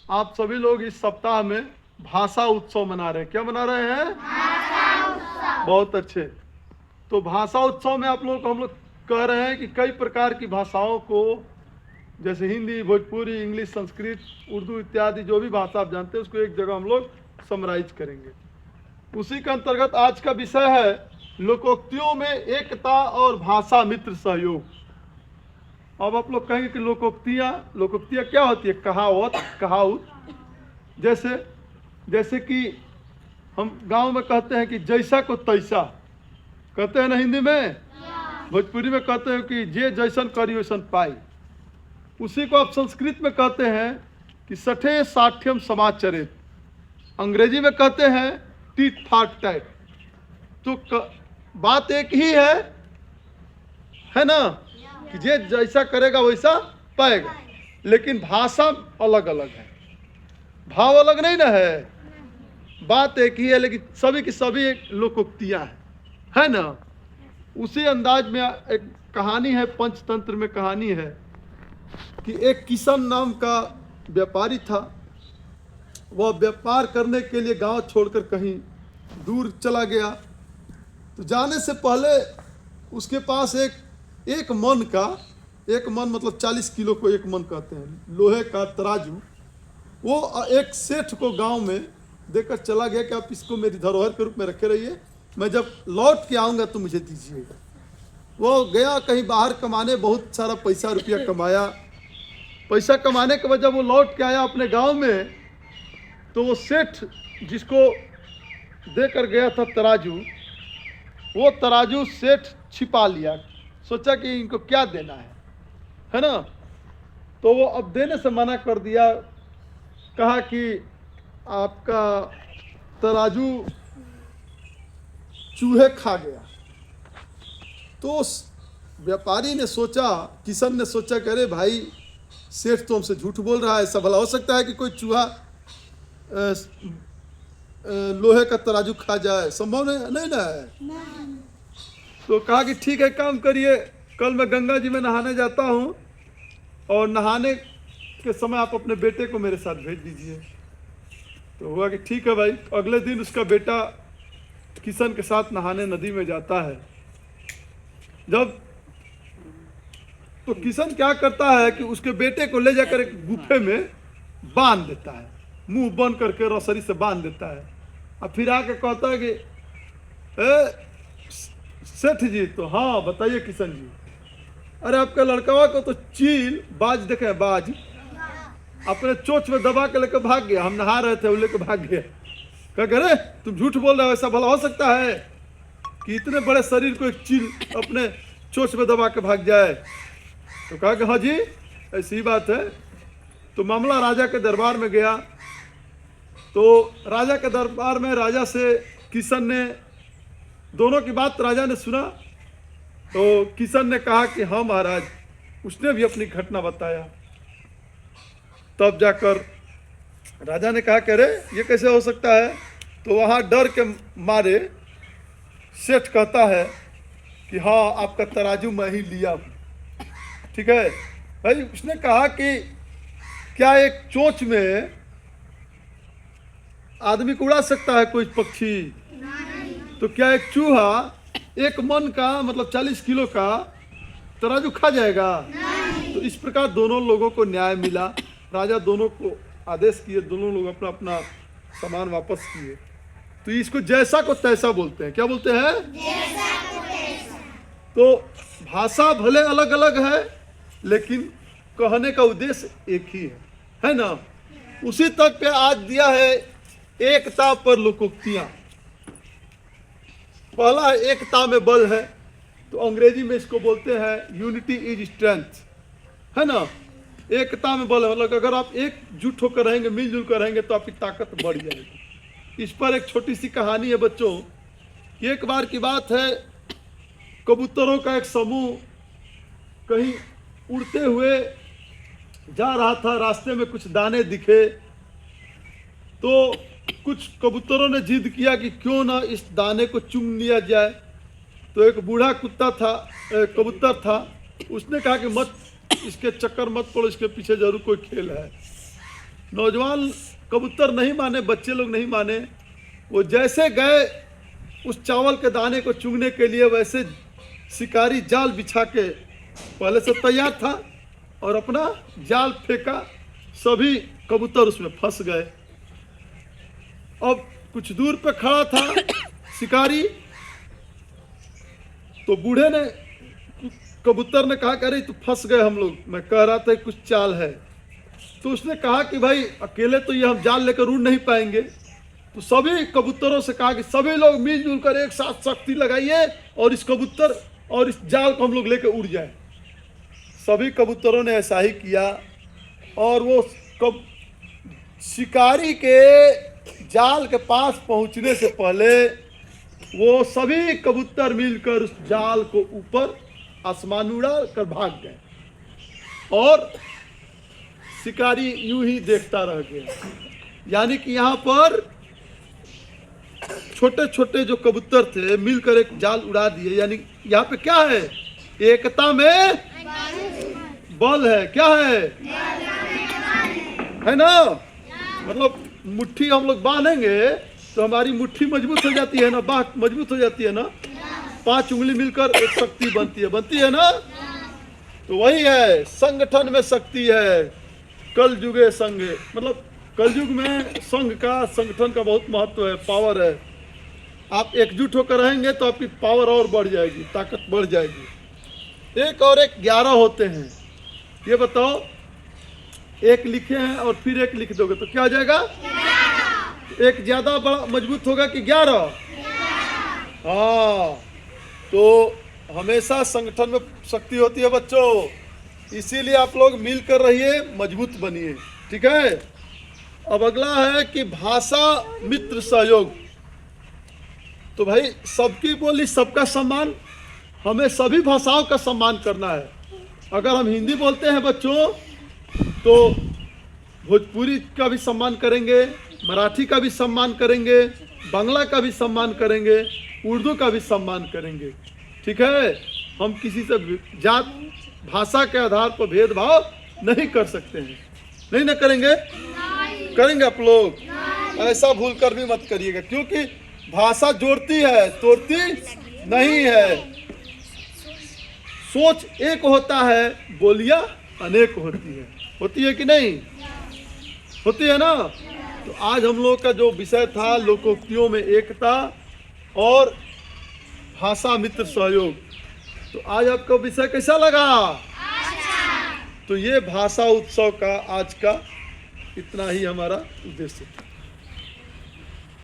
आप सभी लोग इस सप्ताह में भाषा उत्सव मना रहे हैं। क्या मना रहे हैं? भाषा उत्सव। बहुत अच्छे। तो भाषा उत्सव में आप लोग को हम लोग कह रहे हैं कि कई प्रकार की भाषाओं को, जैसे हिंदी, भोजपुरी, इंग्लिश, संस्कृत, उर्दू इत्यादि जो भी भाषा आप जानते हैं उसको एक जगह हम लोग समराइज करेंगे। उसी के अंतर्गत आज का विषय है लोकोक्तियों में एकता और भाषा मित्र सहयोग। अब आप लोग कहेंगे कि लोकोक्तियाँ क्या होती है? कहावत। जैसे कि हम गांव में कहते हैं कि जैसा को तैसा, कहते हैं ना हिंदी में। भोजपुरी में कहते हैं कि जे जैसन करी वैसन पाई। उसी को आप संस्कृत में कहते हैं कि सठे साठ्यम समाचरित। अंग्रेजी में कहते हैं टीट फॉर टैट। तो बात एक ही है ना, कि जे जैसा करेगा वैसा पाएगा, लेकिन भाषा अलग अलग है, भाव अलग नहीं ना है। बात एक ही है, लेकिन सभी की सभी एक लोकोक्तियाँ है ना। उसी अंदाज में एक कहानी है, पंचतंत्र में कहानी है कि एक किशन नाम का व्यापारी था। वह व्यापार करने के लिए गांव छोड़कर कहीं दूर चला गया। तो जाने से पहले उसके पास एक मन मतलब 40 किलो को एक मन कहते हैं, लोहे का तराजू, वो एक सेठ को गांव में देकर चला गया कि आप इसको मेरी धरोहर के रूप में रखे रहिए, मैं जब लौट के आऊँगा तो मुझे दीजिएगा। वो गया कहीं बाहर कमाने, बहुत सारा पैसा रुपया कमाया। पैसा कमाने के बाद जब वो लौट के आया अपने गांव में, तो वो सेठ जिसको देकर गया था तराजू, वो तराजू सेठ छिपा लिया। सोचा कि इनको क्या देना है ना। तो वो अब देने से मना कर दिया, कहा कि आपका तराजू चूहे खा गया। तो व्यापारी ने सोचा, किशन ने सोचा कि अरे भाई सेठ तो हमसे झूठ बोल रहा है, ऐसा भला हो सकता है कि कोई चूहा लोहे का तराजू खा जाए? संभव नहीं ना है। तो कहा कि ठीक है, काम करिए, कल मैं गंगा जी में नहाने जाता हूँ और नहाने के समय आप अपने बेटे को मेरे साथ भेज दीजिए। तो हुआ कि ठीक है भाई। अगले दिन उसका बेटा किशन के साथ नहाने नदी में जाता है। तो किशन क्या करता है कि उसके बेटे को ले जाकर एक गुफे में बांध देता है, मुंह बंद करके रसरी से बांध देता है। और फिर आके कहता है कि सेठ जी, तो हाँ बताइए किशन जी, अरे आपके लड़कवा को तो चील बाज देखे, बाज अपने चोंच में दबा के लेकर भाग गया। हम नहा रहे थे, वो लेकर भाग गया। कह अरे तुम झूठ बोल रहे हो, ऐसा भला हो सकता है कि इतने बड़े शरीर को एक चील अपने चोंच में दबा के भाग जाए? तो कहा कि हाँ जी ऐसी बात है। तो मामला राजा के दरबार में गया। तो राजा के दरबार में राजा से किशन ने, दोनों की बात राजा ने सुना। तो किशन ने कहा कि हाँ महाराज, उसने भी अपनी घटना बताया। तब जाकर राजा ने कहा कि अरे ये कैसे हो सकता है? तो वहाँ डर के मारे सेठ कहता है कि हाँ आपका तराजू मैं ही लिया हूँ। ठीक है भाई। उसने कहा कि क्या एक चोंच में आदमी को उड़ा सकता है कोई पक्षी? तो क्या एक चूहा एक मन का मतलब 40 किलो का तराजू खा जाएगा? तो इस प्रकार दोनों लोगों को न्याय मिला। राजा दोनों को आदेश किए, दोनों लोग अपना अपना सामान वापस किए। तो इसको जैसा को तैसा बोलते हैं। क्या बोलते हैं? जैसा को तैसा। तो भाषा भले अलग अलग है, लेकिन कहने का उद्देश्य एक ही है ना। उसी तक पे आज दिया है एकता पर लोकोक्तियां। पहला एकता में बल है, तो अंग्रेजी में इसको बोलते हैं यूनिटी इज स्ट्रेंथ, है ना। एकता में बल है, मतलब अगर आप एकजुट होकर रहेंगे, मिलजुल कर रहेंगे तो आपकी ताकत बढ़ जाएगी। इस पर एक छोटी सी कहानी है बच्चों। एक बार की बात है, कबूतरों का एक समूह कहीं उड़ते हुए जा रहा था। रास्ते में कुछ दाने दिखे, तो कुछ कबूतरों ने जिद किया कि क्यों ना इस दाने को चुन लिया जाए। तो एक बूढ़ा कबूतर था, उसने कहा कि मत इसके चक्कर मत पड़ो, इसके पीछे जरूर कोई खेल है। नौजवान कबूतर नहीं माने, बच्चे लोग नहीं माने। वो जैसे गए उस चावल के दाने को चुगने के लिए, वैसे शिकारी जाल बिछा के पहले से तैयार था और अपना जाल फेंका। सभी कबूतर उसमें फंस गए। अब कुछ दूर पे खड़ा था शिकारी, तो बूढ़े ने, कबूतर ने कहा कि अरे तू फंस गए हम लोग, मैं कह रहा था कुछ चाल है। तो उसने कहा कि भाई अकेले तो ये हम जाल लेकर उड़ नहीं पाएंगे। तो सभी कबूतरों से कहा कि सभी लोग मिलजुल कर एक साथ शक्ति लगाइए और इस कबूतर और इस जाल को हम लोग लेकर उड़ जाए। सभी कबूतरों ने ऐसा ही किया और वो शिकारी के जाल के पास पहुंचने से पहले वो सभी कबूतर मिलकर उस जाल को ऊपर आसमान उड़ा कर भाग गए और शिकारी यूं ही देखता रह गया। यानी कि यहाँ पर छोटे छोटे जो कबूतर थे मिलकर एक जाल उड़ा दिए। यानी यहाँ पे क्या है, एकता में बल है। क्या है ना? मतलब मुट्ठी हम लोग बांधेंगे तो हमारी मुट्ठी मजबूत हो जाती है ना, बाह मजबूत हो जाती है ना, 5 उंगली मिलकर एक शक्ति बनती है ना। तो वही है, संगठन में शक्ति है। कल युगे संघे, मतलब कलयुग में संघ का, संगठन का बहुत महत्व है, पावर है। आप एकजुट होकर रहेंगे तो आपकी पावर और बढ़ जाएगी, ताकत बढ़ जाएगी। एक और एक 11 होते हैं। ये बताओ, एक लिखे हैं और फिर एक लिख दोगे तो क्या हो जाएगा? एक ज्यादा बड़ा मजबूत होगा कि 11? हाँ, तो हमेशा संगठन में शक्ति होती है बच्चों। इसीलिए आप लोग मिलकर रहिए, मजबूत बनिए। ठीक है। अब अगला है कि भाषा मित्र सहयोग। तो भाई सबकी बोली सबका सम्मान, हमें सभी भाषाओं का सम्मान करना है। अगर हम हिंदी बोलते हैं बच्चों तो भोजपुरी का भी सम्मान करेंगे, मराठी का भी सम्मान करेंगे, बांग्ला का भी सम्मान करेंगे, उर्दू का भी सम्मान करेंगे। ठीक है। हम किसी से जात भाषा के आधार पर भेदभाव नहीं कर सकते हैं। नहीं ना करेंगे? करेंगे आप लोग? ऐसा भूल कर भी मत करिएगा, क्योंकि भाषा जोड़ती है, तोड़ती नहीं है। सोच एक होता है, बोलियां अनेक होती है कि नहीं? होती है ना। तो आज हम लोग का जो विषय था लोकोक्तियों में एकता और भाषा मित्र सहयोग। तो आज आपका विषय कैसा लगा? तो ये भाषा उत्सव का आज का इतना ही हमारा उद्देश्य था।